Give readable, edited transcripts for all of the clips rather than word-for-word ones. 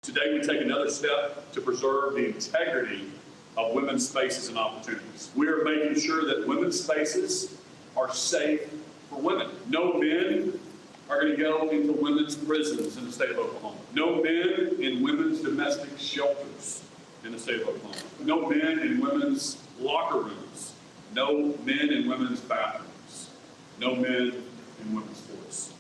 Today, we take another step to preserve the integrity of women's spaces and opportunities. We are making sure that women's spaces are safe for women. No men are going to go into women's prisons in the state of Oklahoma. No men in women's domestic shelters in the state of Oklahoma. No men in women's locker rooms. No men in women's bathrooms. No men in women's sports.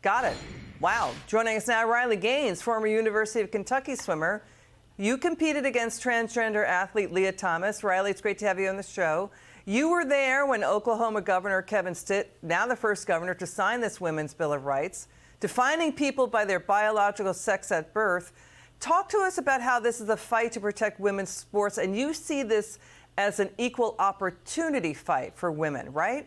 Got it. Wow. Joining us now, Riley Gaines, former University of Kentucky swimmer. You competed against transgender athlete Leah Thomas. Riley, it's great to have you on the show. You were there when Oklahoma Governor Kevin Stitt, now the first governor to sign this Women's Bill of Rights, defining people by their biological sex at birth. Talk to us about how this is a fight to protect women's sports, and you see this as an equal opportunity fight for women, right?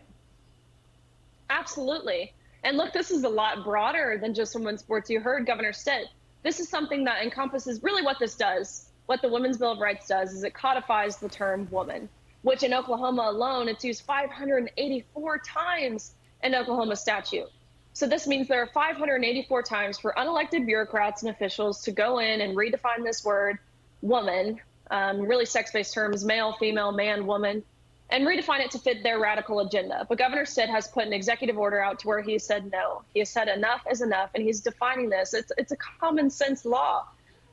Absolutely. And look, this is a lot broader than just women's sports. You heard Governor Stitt. This is something that encompasses really what this does. What the Women's Bill of Rights does is it codifies the term woman, which in Oklahoma alone, it's used 584 times in Oklahoma statute. So this means there are 584 times for unelected bureaucrats and officials to go in and redefine this word, woman, really sex-based terms, male, female, man, woman, and redefine it to fit their radical agenda. But Governor Stitt has put an executive order out to where he said no. He has said enough is enough, and he's defining this. It's a common sense law.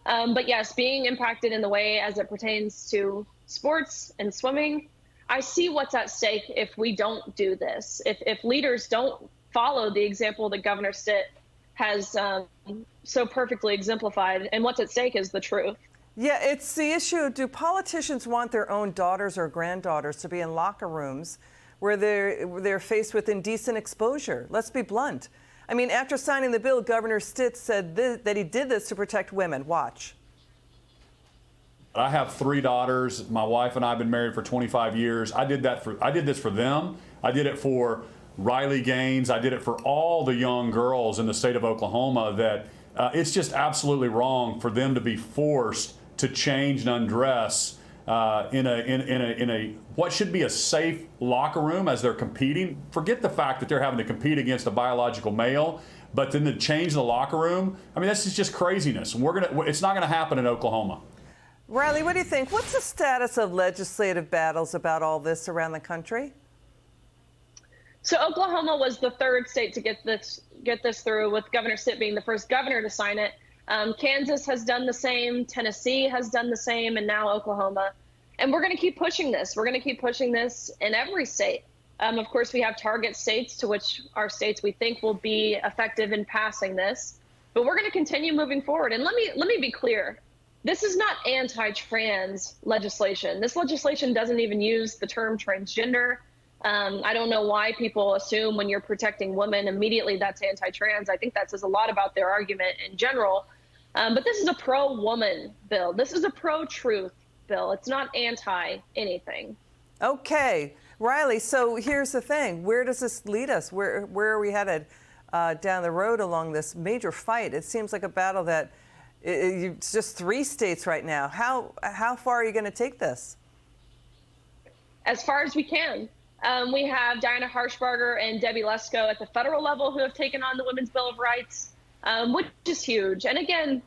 But yes, being impacted in the way as it pertains to sports and swimming, I see what's at stake if we don't do this. If leaders don't follow the example that Governor Stitt has so perfectly exemplified, and what's at stake is the truth. Yeah, it's the issue. Do politicians want their own daughters or granddaughters to be in locker rooms where they're faced with indecent exposure? Let's be blunt. I mean, after signing the bill, Governor Stitt said that he did this to protect women. Watch. I have 3 daughters. My wife and I have been married for 25 years. I did this for them. I did it for Riley Gaines. I did it for all the young girls in the state of Oklahoma that it's just absolutely wrong for them to be forced to change and undress in a what should be a safe locker room as they're competing. Forget the fact that they're having to compete against a biological male, but then to change the locker room. I mean, this is just craziness. It's not gonna happen in Oklahoma. Riley, what do you think? What's the status of legislative battles about all this around the country? So Oklahoma was the 3rd state to get this through, with Governor Stitt being the first governor to sign it. Kansas has done the same, Tennessee has done the same, and now Oklahoma. And we're going to keep pushing this. We're going to keep pushing this in every state. Of course, we have target states to which our states we think will be effective in passing this. But we're going to continue moving forward. And let me be clear. This is not anti-trans legislation. This legislation doesn't even use the term transgender. I don't know why people assume when you're protecting women, immediately that's anti-trans. I think that says a lot about their argument in general. But this is a pro-woman bill. This is a pro-truth bill. It's not anti-anything. Okay. Riley, so here's the thing. Where does this lead us? Where are we headed down the road along this major fight? It seems like a battle that it's just 3 states right now. How far are you going to take this? As far as we can. We have Diana Harshbarger and Debbie Lesko at the federal level who have taken on the Women's Bill of Rights, which is huge. And again,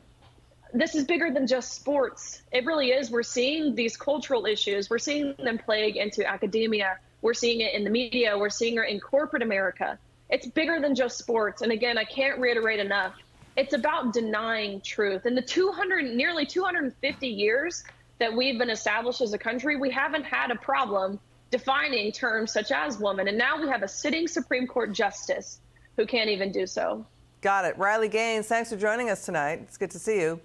this is bigger than just sports. It really is. We're seeing these cultural issues. We're seeing them plague into academia. We're seeing it in the media. We're seeing it in corporate America. It's bigger than just sports. And again, I can't reiterate enough. It's about denying truth. In the nearly 250 years that we've been established as a country, we haven't had a problem defining terms such as woman. And now we have a sitting Supreme Court justice who can't even do so. Got it. Riley Gaines, thanks for joining us tonight. It's good to see you.